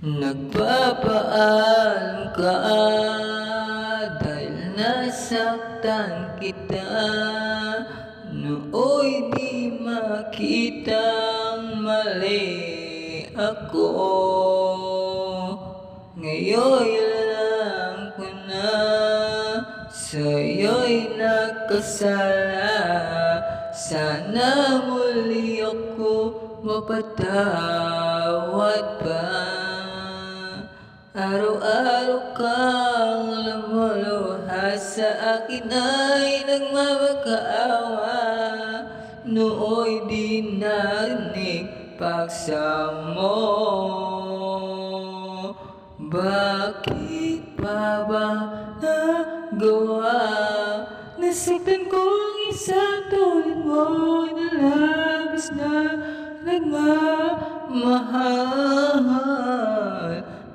Nagpapaalam ka dahil nasaktan kita. Nooy di makitang mali ako. Ngayon lang ko na sa'yo'y nakasala. Sana muli ako mapatawad pa. Araw-araw kang lumuluha sa akin ay nagmamakaawa. Nooy di narinig paksa mo. Bakit pa ba nagawa? Nasaktan ko ang isang tulad mo na labis na nagmamahal.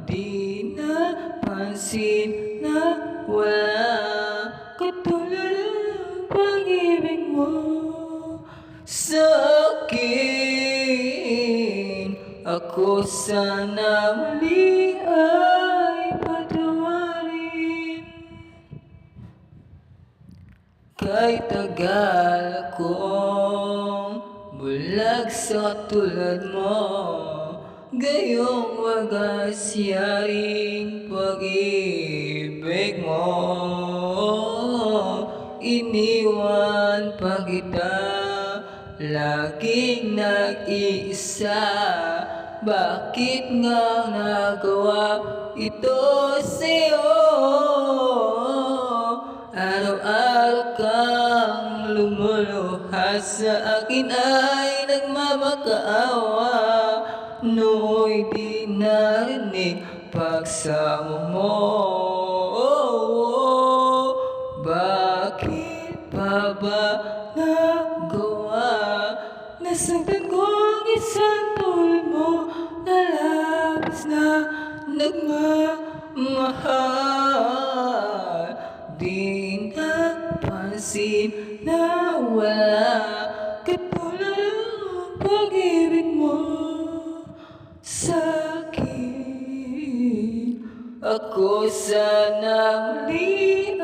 Di napansin na wala katulad ng pag-ibig mo sa akin. Ako sana muli ay patawarin. Kahit tagal akong bulag sa tulad mo, gayong wagas yaring pag-ibig mo. Iniwan pa kita, laging nag-iisa. Bakit nga nagawa ito sa'yo? Araw-araw kang lumuluha sa akin ay nagmamakaawa. Nooy di narinig pagsamo mo. Bakit pa ba nagawa? Nasaktan ko ang isang tulad mo na labis na nagmamahal. Di napansin na wala katulad ng pag-ibig mo sa akin. Ako sana muli